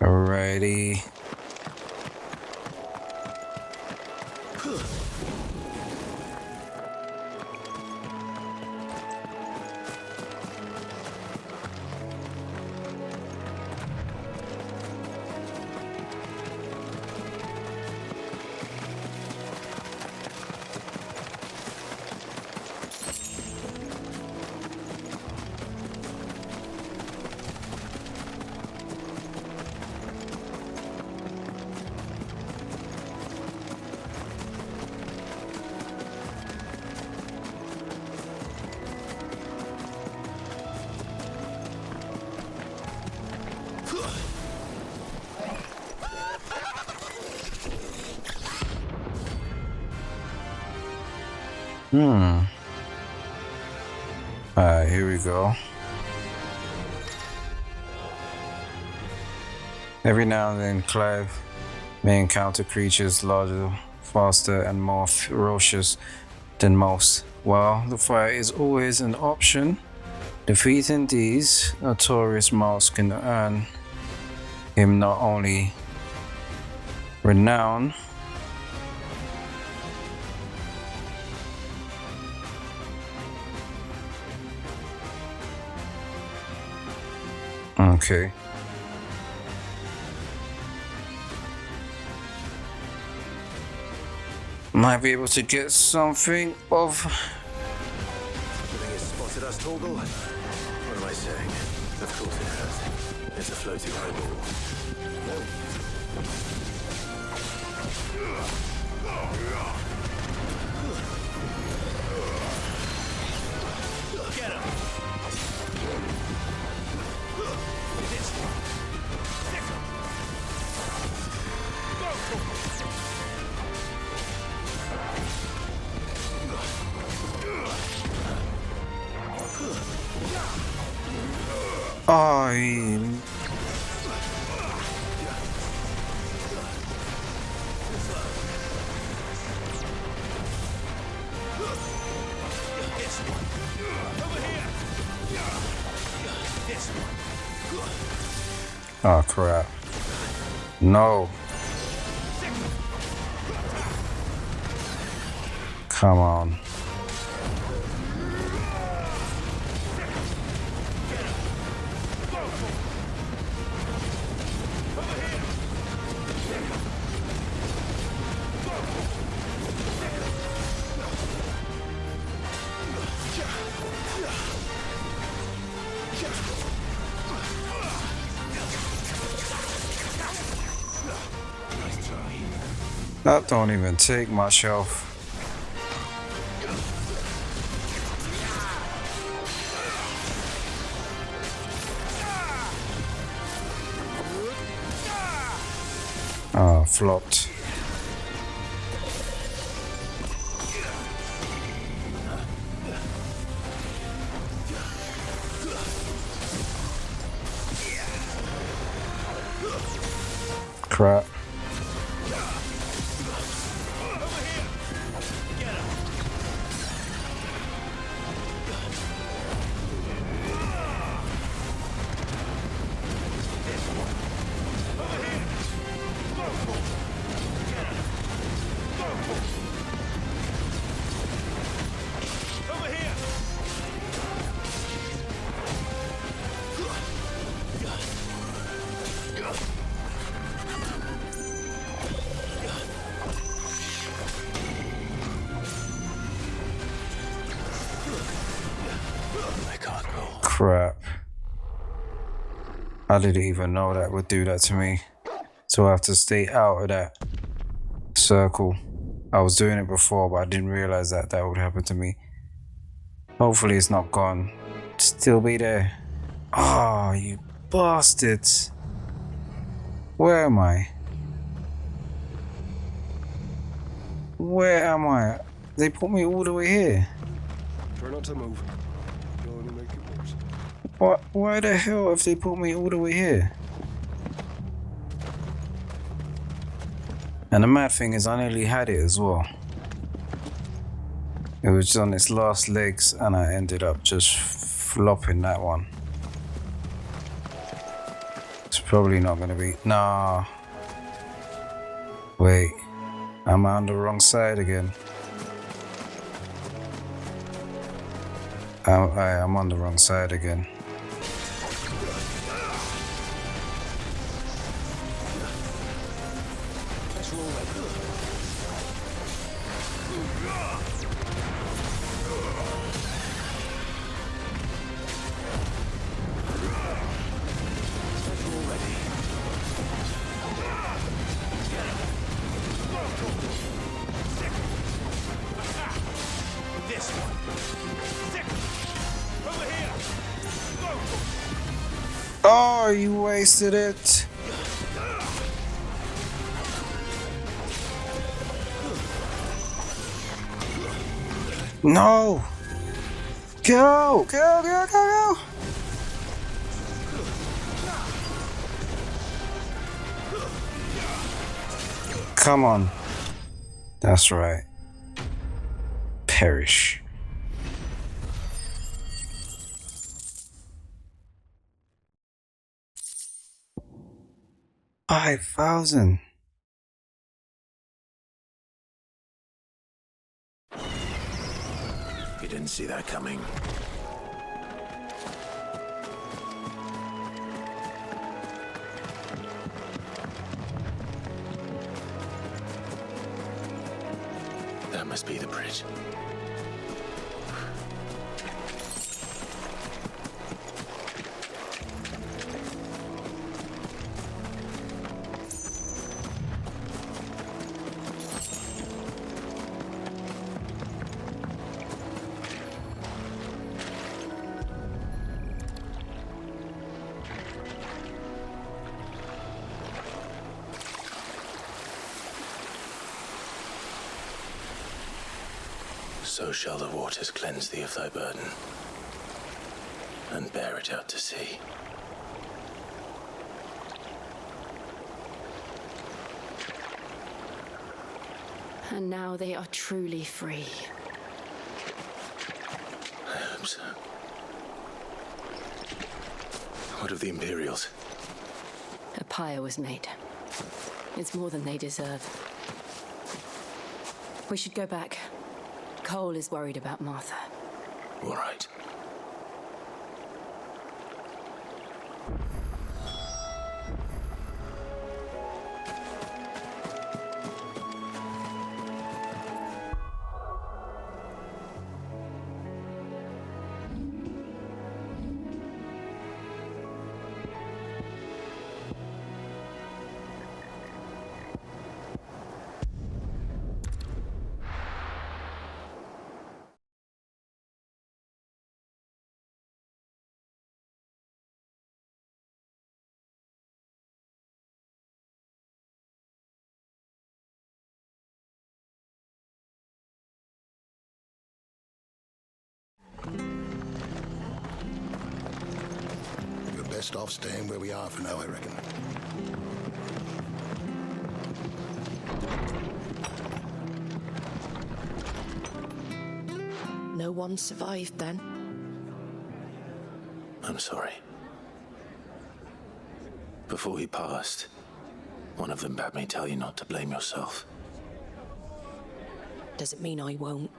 Alrighty. Alright, here we go. Every now and then, Clive may encounter creatures larger, faster, and more ferocious than most. While the fight is always an option, defeating these notorious mouths can earn him not only renown, okay. Might be able to get something of. Think it's spotted us, Torgal? What am I saying? Of course it has. It's a floating eyeball. Get him! Oh crap. No. Come on. That don't even take much health. Ah, flopped. Crap. Crap. I didn't even know that would do that to me. So I have to stay out of that circle. I was doing it before, but I didn't realize that that would happen to me. Hopefully it's not gone. Still be there. Oh, you bastards. Where am I? Where am I? They put me all the way here. Try not to move. You'll only make it worse. What? Why the hell have they put me all the way here? And the mad thing is, I nearly had it as well. It was on its last legs, and I ended up just flopping that one. It's probably not gonna be. Nah. Wait. Am I on the wrong side again? I'm on the wrong side again. Oh, you wasted it. No. Go, go, go, go, go. Come on. That's right. Perish. $5,000. You didn't see that coming. That must be the bridge. So shall the waters cleanse thee of thy burden, and bear it out to sea. And now they are truly free. I hope so. What of the Imperials? A pyre was made. It's more than they deserve. We should go back. Cole is worried about Martha. All right. We're best off staying where we are for now, I reckon. No one survived then. I'm sorry. Before he passed, one of them bade me tell you not to blame yourself. Doesn't mean I won't.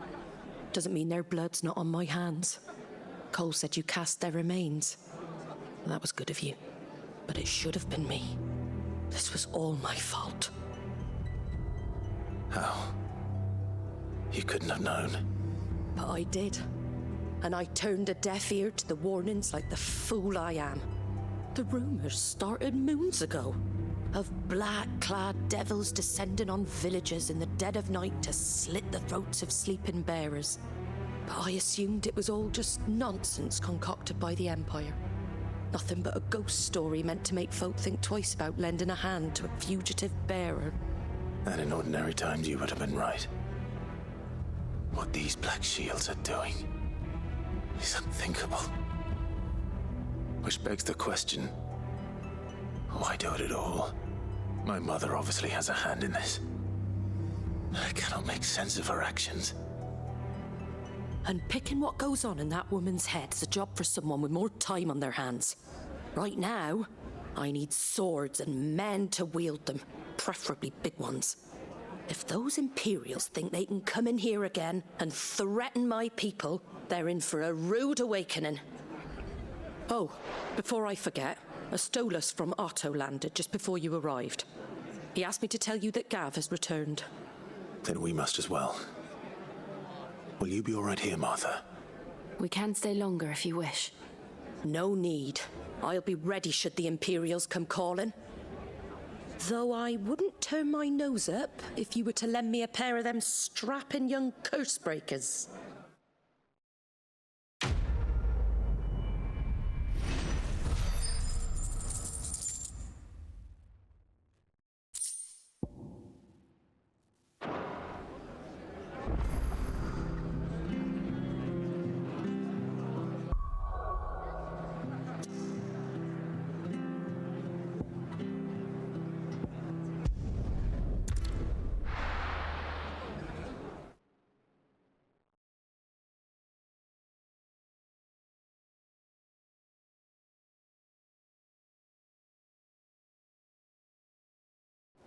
Doesn't mean their blood's not on my hands. Cole said you cast their remains. That was good of you. But it should have been me. This was all my fault. How? You couldn't have known. But I did. And I turned a deaf ear to the warnings like the fool I am. The rumors started moons ago. Of black-clad devils descending on villages in the dead of night to slit the throats of sleeping bearers. But I assumed it was all just nonsense concocted by the Empire. Nothing but a ghost story meant to make folk think twice about lending a hand to a fugitive bearer. And in ordinary times you would have been right. What these Black Shields are doing is unthinkable. Which begs the question, why do it at all? My mother obviously has a hand in this. I cannot make sense of her actions. And picking what goes on in that woman's head is a job for someone with more time on their hands. Right now, I need swords and men to wield them, preferably big ones. If those Imperials think they can come in here again and threaten my people, they're in for a rude awakening. Oh, before I forget, a Stolas from Otto landed just before you arrived. He asked me to tell you that Gav has returned. Then we must as well. Will you be all right here, Martha? We can stay longer if you wish. No need. I'll be ready should the Imperials come calling. Though I wouldn't turn my nose up if you were to lend me a pair of them strapping young cursebreakers.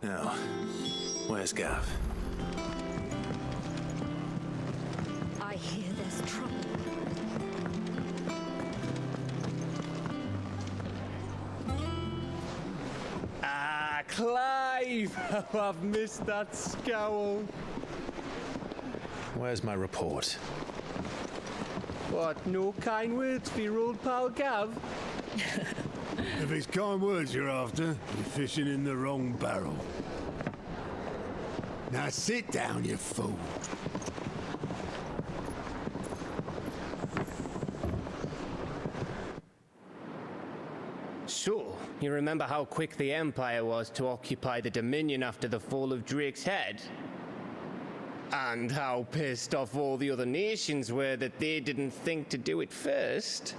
Now, where's Gav? I hear there's trouble. Ah, Clive! How I've missed that scowl. Where's my report? What, no kind words for your old pal Gav? If it's kind words you're after, you're fishing in the wrong barrel. Now sit down, you fool. So, you remember how quick the Empire was to occupy the Dominion after the fall of Drake's head? And how pissed off all the other nations were that they didn't think to do it first?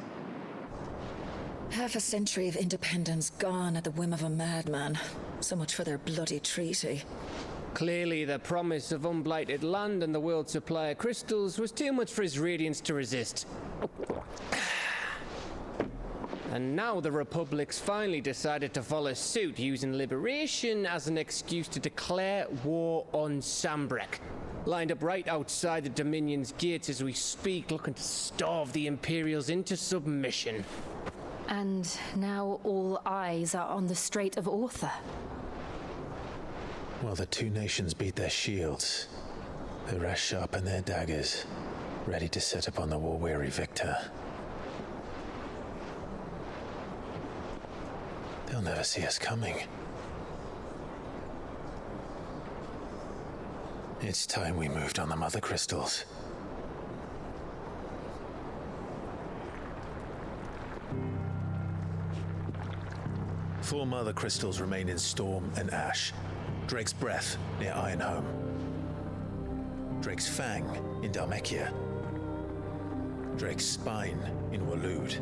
Half a century of independence gone at the whim of a madman. So much for their bloody treaty. Clearly, the promise of unblighted land and the world's supply of crystals was too much for his radiance to resist. And now the Republic's finally decided to follow suit, using liberation as an excuse to declare war on Sambrek. Lined up right outside the Dominion's gates as we speak, looking to starve the Imperials into submission. And now all eyes are on the Strait of Author. While the two nations beat their shields, the rest sharpen their daggers, ready to set upon the war-weary victor. They'll never see us coming. It's time we moved on the mother crystals. Four mother crystals remain in Storm and Ash. Drake's Breath near Ironhome. Drake's Fang in Dhalmekia. Drake's Spine in Waloed.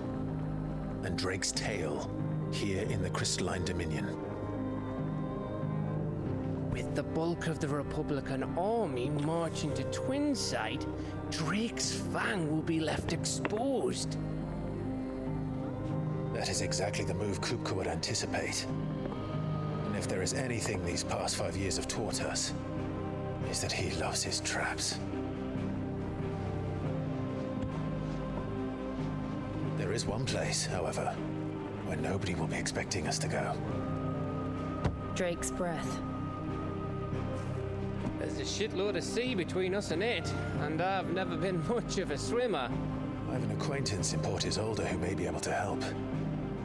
And Drake's Tail here in the Crystalline Dominion. With the bulk of the Republican army marching to Twinside, Drake's Fang will be left exposed. That is exactly the move Kupka would anticipate. And if there is anything these past 5 years have taught us, is that he loves his traps. There is one place, however, where nobody will be expecting us to go. Drake's Breath. There's a shitload of sea between us and it, and I've never been much of a swimmer. I have an acquaintance in Port Isolde who may be able to help.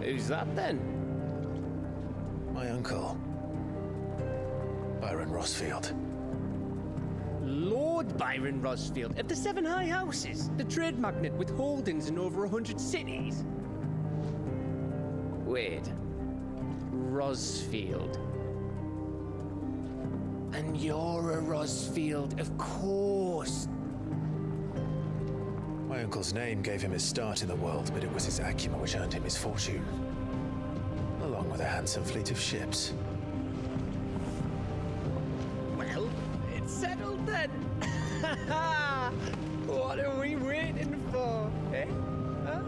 Who's that then? My uncle, Byron Rosfield. Lord Byron Rosfield of the Seven High Houses, the trade magnate with holdings in over 100 cities. Wait, Rosfield. And you're a Rosfield, of course. My uncle's name gave him his start in the world, but it was his acumen which earned him his fortune, along with a handsome fleet of ships. Well, it's settled then. What are we waiting for, eh? Huh?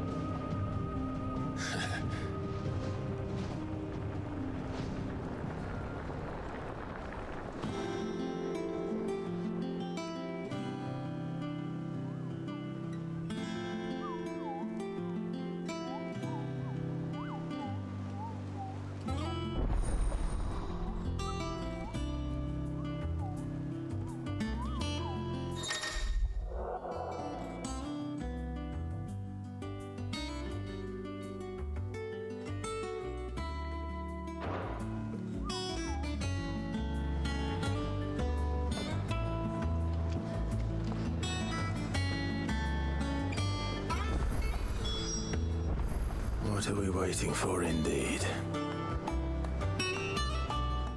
What are we waiting for, indeed?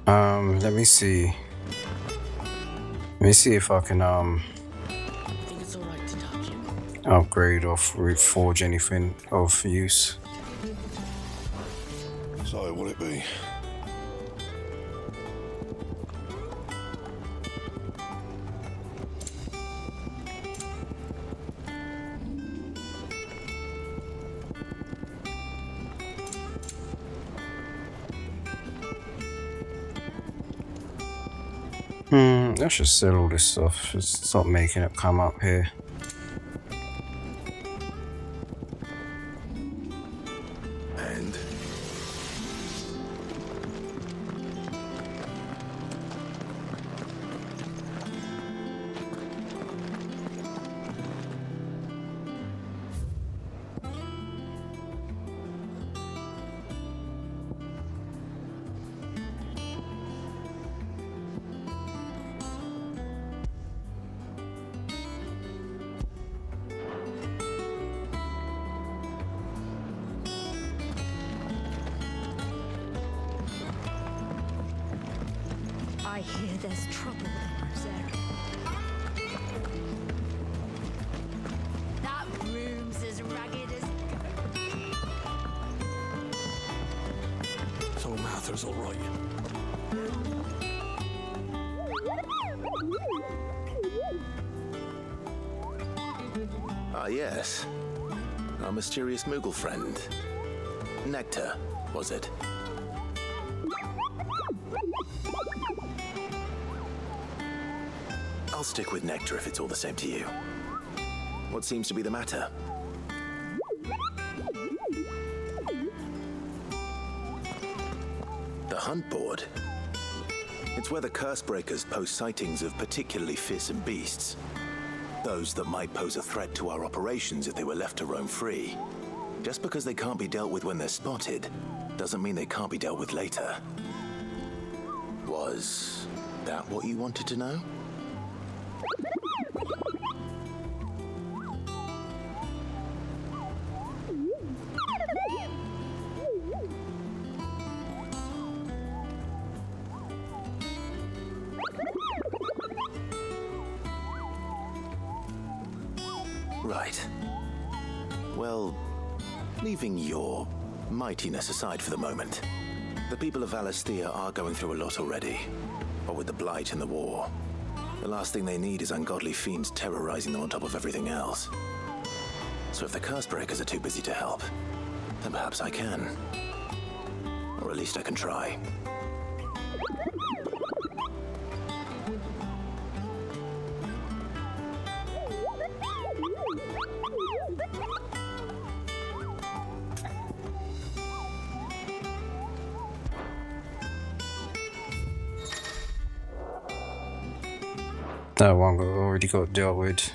Let me see. Let me see if I can I think it's alright to touch him. upgrade or reforge anything of use. So, will it be? I should sell all this stuff. Just stop making it come up here. And I hear there's trouble in Rosario. That room's as ragged as... So Mather's all right. ah, yes, our mysterious Moogle friend, Nectar, was it? I'll stick with Nectar if it's all the same to you. What seems to be the matter? The hunt board. It's where the curse breakers post sightings of particularly fearsome beasts. Those that might pose a threat to our operations if they were left to roam free. Just because they can't be dealt with when they're spotted, doesn't mean they can't be dealt with later. Was that what you wanted to know? Right. Well, leaving your mightiness aside for the moment, the people of Valisthea are going through a lot already. What with the Blight and the war, the last thing they need is ungodly fiends terrorizing them on top of everything else. So if the curse breakers are too busy to help, then perhaps I can. Or at least I can try. That one already got dealt with.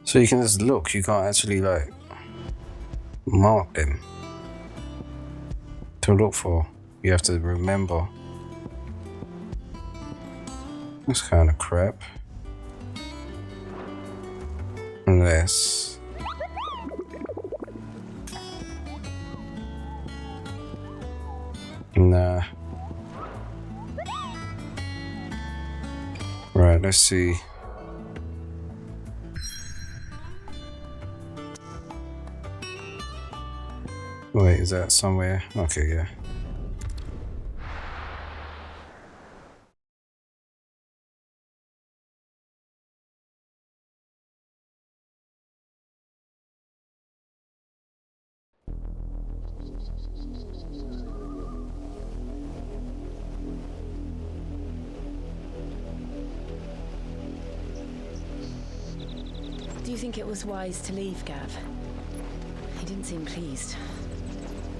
So you can just look, you can't actually like mark them to look for. You have to remember. That's kind of crap. Unless nah. Right, let's see. Wait, is that somewhere? Okay, yeah. Do you think it was wise to leave, Gav? He didn't seem pleased.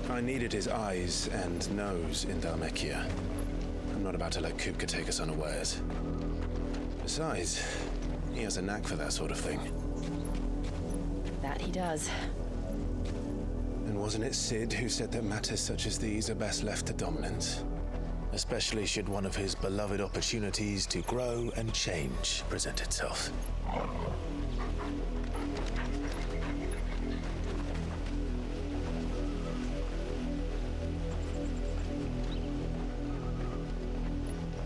I needed his eyes and nose in Dhalmekia. I'm not about to let Kupka take us unawares. Besides, he has a knack for that sort of thing. That he does. And wasn't it Sid who said that matters such as these are best left to dominance? Especially should one of his beloved opportunities to grow and change present itself.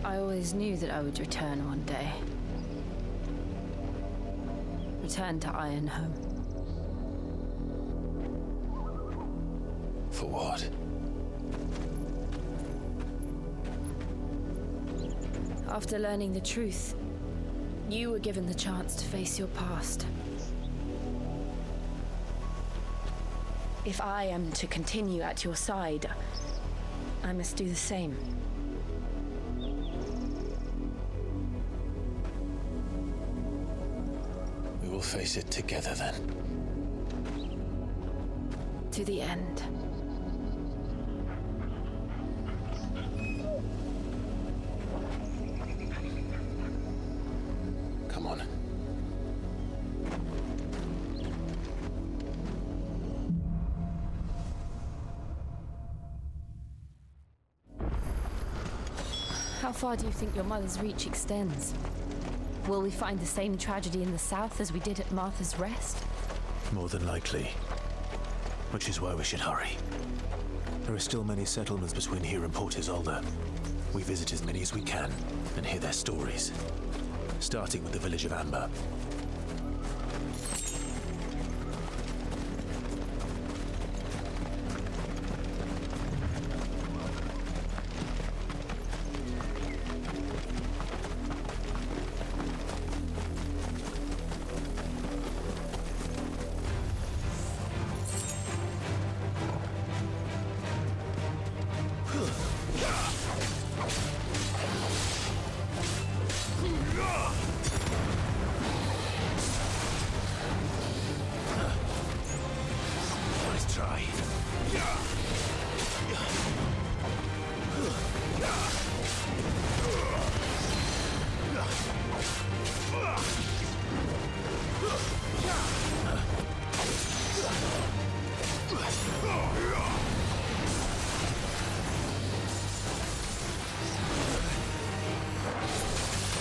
I always knew that I would return one day. Return to Ironhome. For what? After learning the truth, you were given the chance to face your past. If I am to continue at your side, I must do the same. We will face it together then. To the end. Come on. How far do you think your mother's reach extends? Will we find the same tragedy in the south as we did at Martha's Rest? More than likely. Which is why we should hurry. There are still many settlements between here and Port Isolde. We visit as many as we can and hear their stories. Starting with the village of Amber. Nice try.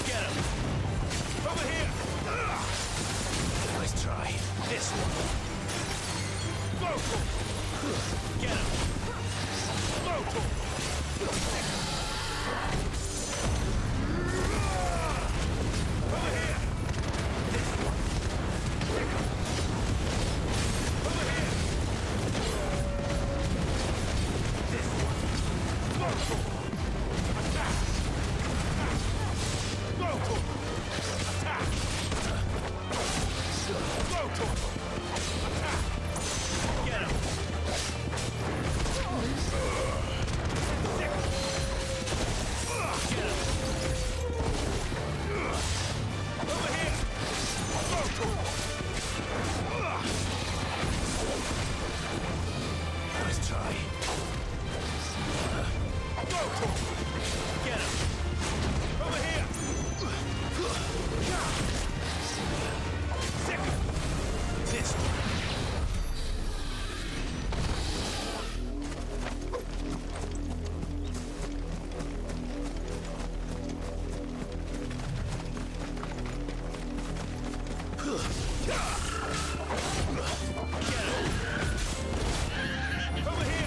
Get him! Over here! Nice try. This one. Go for it! Get him! Go for it! Over here! This one. Over here! This one. Go for it! Attack! Go for it! Attack! Go for it! Attack! Get him! Get him! Over here! Go for it! Nice try. Go for it! Get him! Over here! Second! This one. Over here!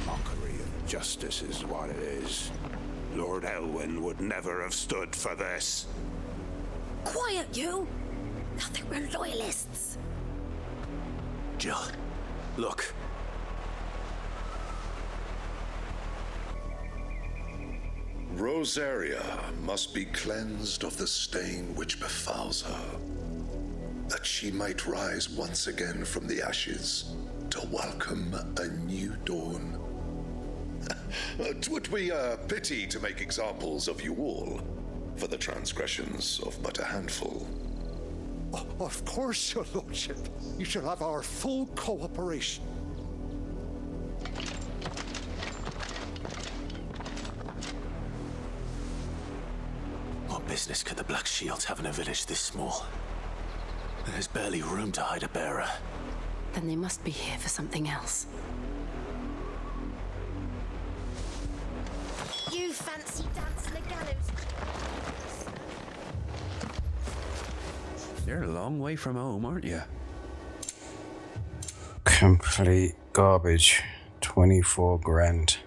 Mockery of justice is what it is. Lord Elwyn would never have stood for this. Quiet, you! I think we're loyalists. Jill, look. Rosaria must be cleansed of the stain which befouls her. that she might rise once again from the ashes to welcome a new dawn. 'Twould be a pity to make examples of you all for the transgressions of but a handful. Of course, your lordship. You shall have our full cooperation. What business could the Black Shields have in a village this small? There's barely room to hide a bearer. Then they must be here for something else. You fancy dancing the gallows? You're a long way from home, aren't you? Complete garbage. 24 grand.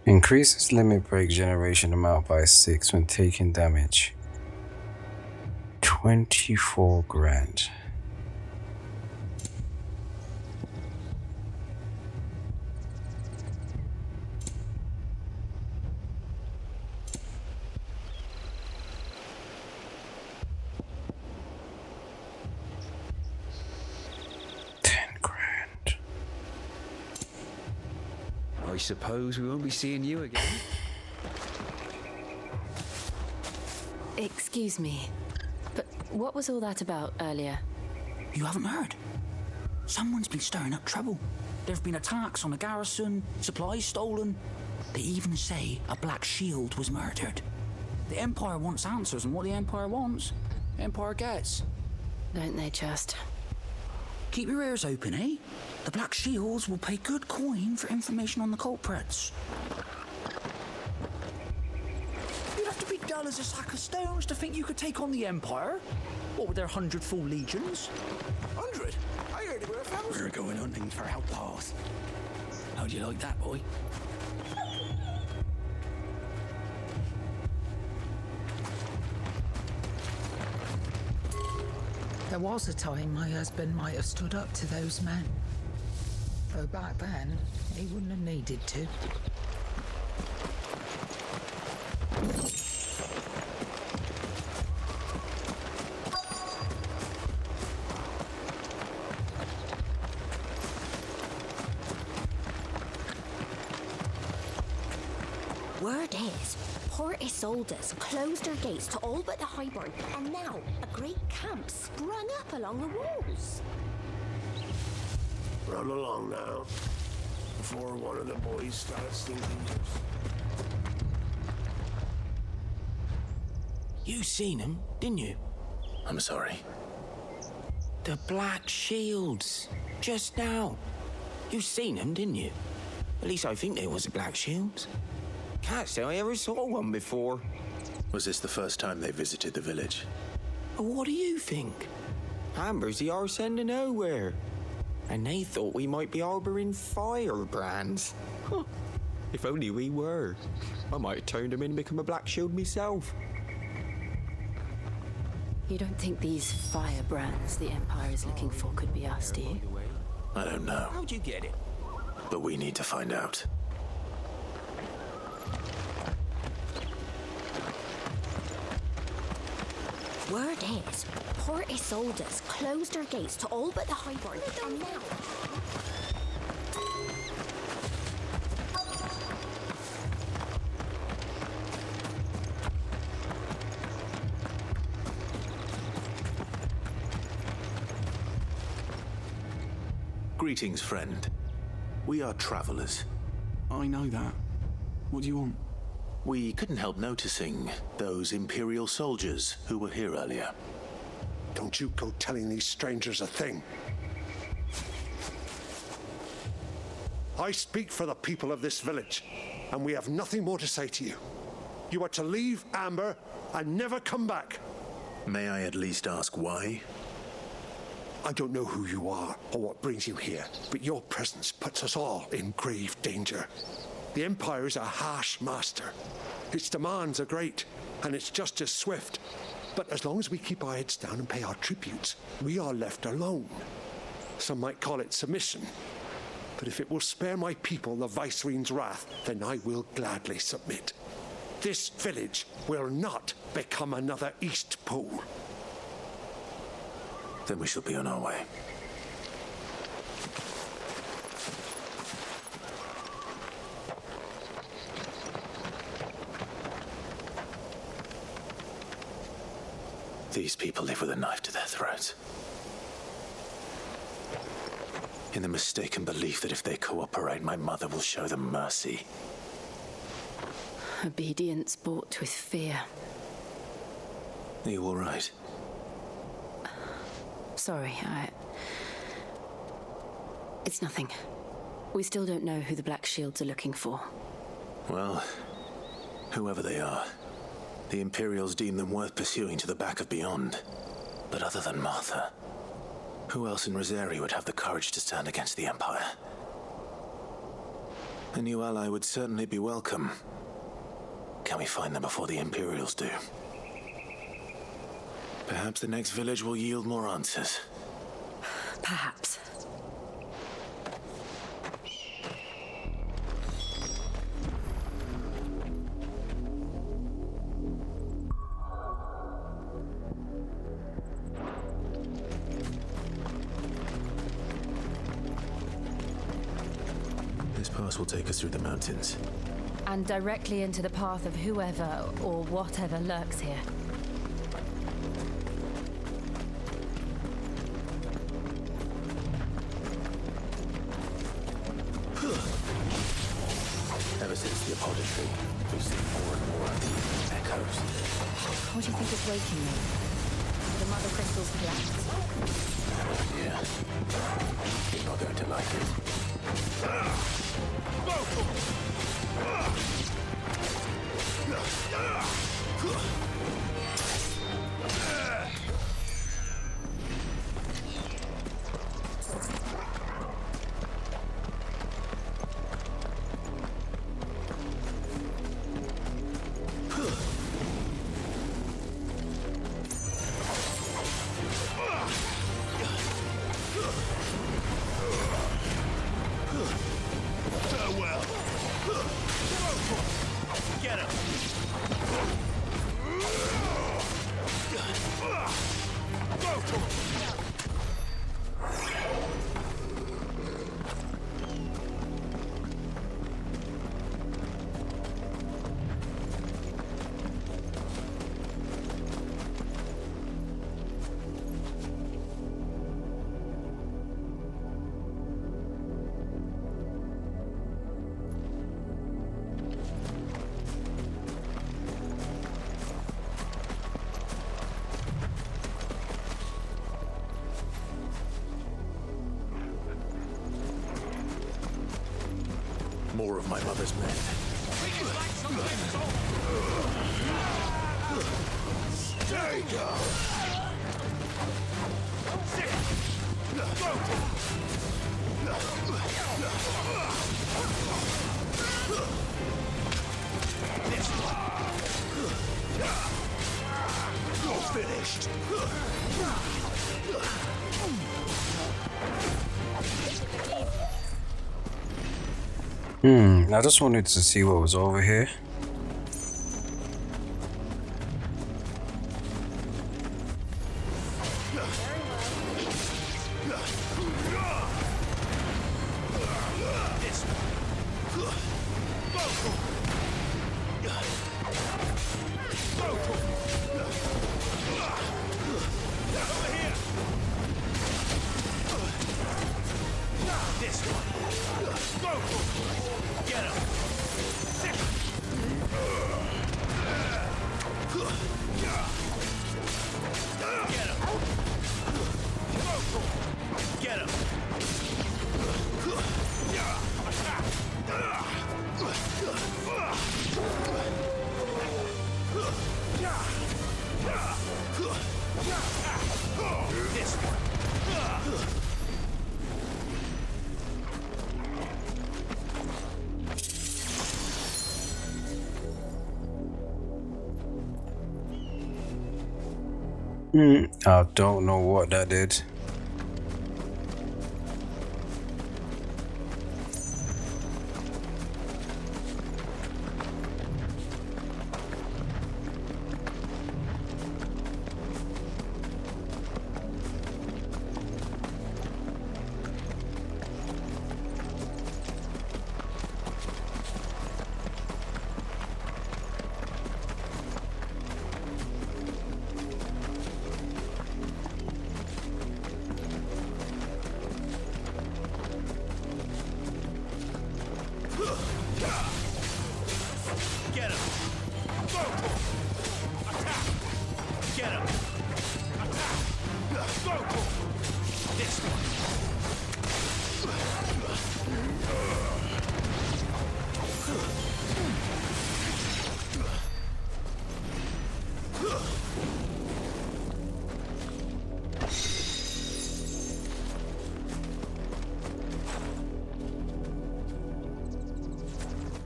Increases limit break generation amount by 6 when taking damage. 24 grand. I suppose we won't be seeing you again. Excuse me, but what was all that about earlier? You haven't heard? Someone's been stirring up trouble. There have been attacks on the garrison, supplies stolen. They even say a Black Shield was murdered. The Empire wants answers, and what the Empire wants, the Empire gets. Don't they just? Keep your ears open, eh? The Black Shields will pay good coin for information on the culprits. You'd have to be dull as a sack of stones to think you could take on the Empire. What with their 100 full legions? 100? I heard they were 1,000. We're going hunting for outlaws. How'd you like that, boy? There was a time my husband might have stood up to those men. Though back then, he wouldn't have needed to. Word is, Port Isolde's closed her gates to all but the Highborn, and now a great camp sprung up along the walls. Run along now, before one of the boys starts thinking. You seen him, didn't you? I'm sorry. The Black Shields. Just now. You seen them, didn't you? At least I think they was the Black Shields. Can't say I ever saw one before. Was this the first time they visited the village? What do you think? Amber's the arse end of nowhere. And they thought we might be harboring firebrands. Huh. If only we were. I might have turned them in and become a Black Shield myself. You don't think these firebrands the Empire is looking for could be us, do you? I don't know. How'd you get it? But we need to find out. Word is, Port Isolde's closed her gates to all but the Highborn, and now... Greetings, friend. We are travelers. I know that. What do you want? We couldn't help noticing those Imperial soldiers who were here earlier. Don't you go telling these strangers a thing. I speak for the people of this village, and we have nothing more to say to you. You are to leave Amber and never come back. May I at least ask why? I don't know who you are or what brings you here, but your presence puts us all in grave danger. The Empire is a harsh master. Its demands are great, and its justice swift. But as long as we keep our heads down and pay our tributes, we are left alone. Some might call it submission. But if it will spare my people the Viceroy's wrath, then I will gladly submit. This village will not become another East Pool. Then we shall be on our way. These people live with a knife to their throats. In the mistaken belief that if they cooperate, my mother will show them mercy. Obedience bought with fear. Are you all right? Sorry, It's nothing. We still don't know who the Black Shields are looking for. Well, whoever they are, the Imperials deem them worth pursuing to the back of beyond. But other than Martha, who else in Rosari would have the courage to stand against the Empire? A new ally would certainly be welcome. Can we find them before the Imperials do? Perhaps the next village will yield more answers. Perhaps. This pass will take us through the mountains. And directly into the path of whoever or whatever lurks here. Ever since the apodicry, we've seen more and more of these echoes. What do you think is waking me? The mother crystals collapse? Yeah. You're not going to like it. More of my mother's men. Stay down. You're finished. I just wanted to see what was over here. I don't know what that did.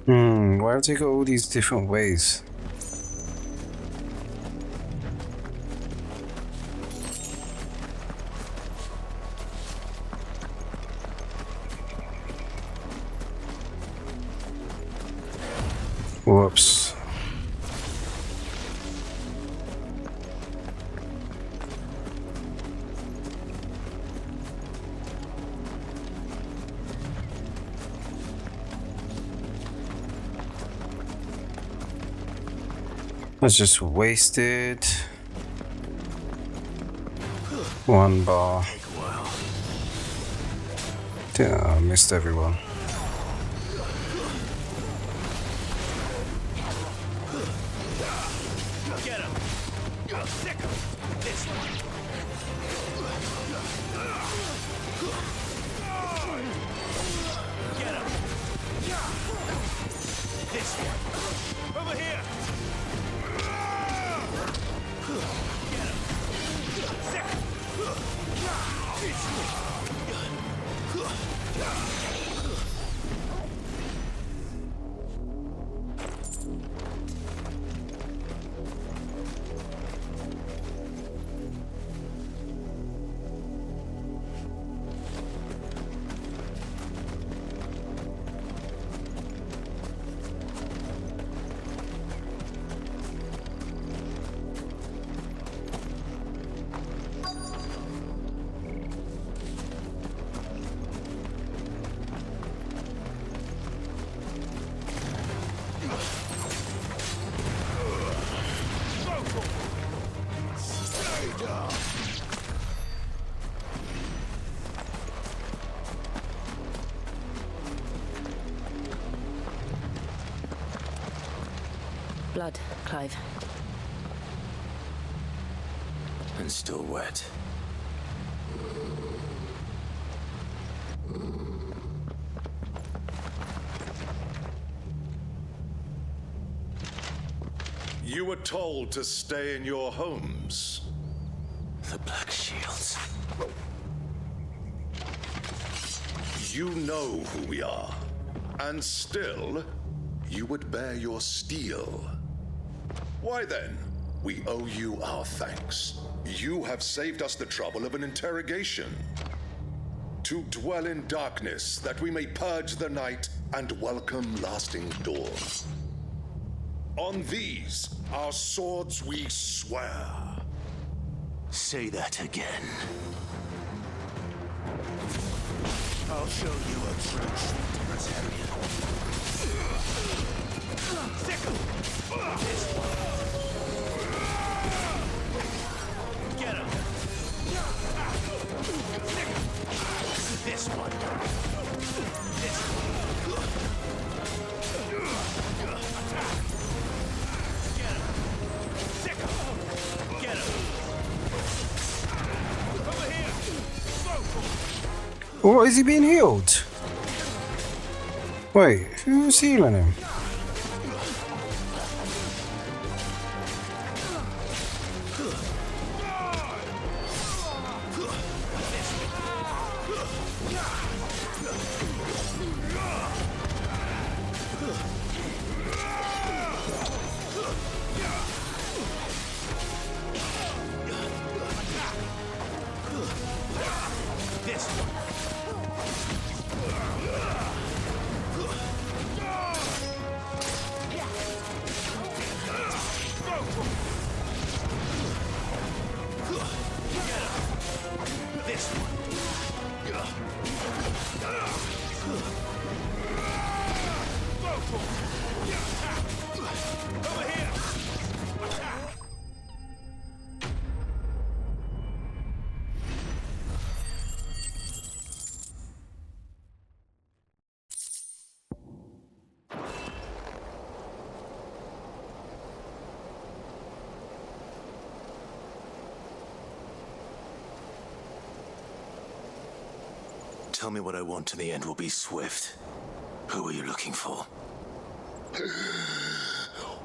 Why have they got all these different ways? Whoops. That's just wasted. One bar. Damn, I missed everyone. Get him! Sick of this one! Get him! This one! Over here! Get him! Sick! Blood, Clive. And still wet. You were told to stay in your homes. The Black Shields. You know who we are. And still, you would bear your steel. Why then? We owe you our thanks. You have saved us the trouble of an interrogation. To dwell in darkness, that we may purge the night and welcome lasting dawn. On these, our swords we swear. Say that again. I'll show you a true libertarian. Sick of this one. Get him. Sick of this one. This one. Attack. Get him. Sick of. Get him. Over here. What, is he being healed? Wait, who's healing him? Tell me what I want and the end will be swift. Who are you looking for?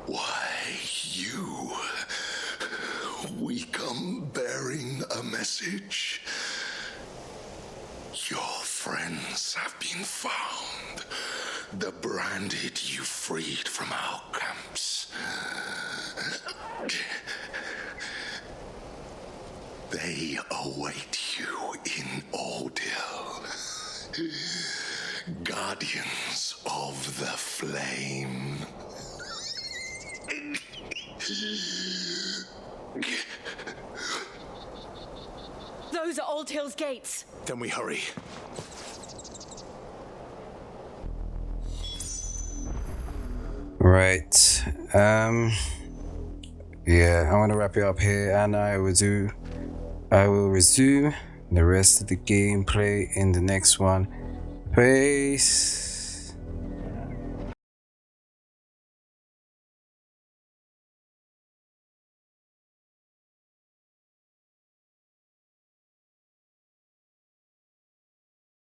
Why, you. We come bearing a message. Your friends have been found. The branded you freed from our camps. They await you in Odil. Guardians of the Flame. Those are Old Hill's gates. Then we hurry. Right. Yeah, I'm gonna wrap it up here, and I will resume the rest of the gameplay in the next one. Peace.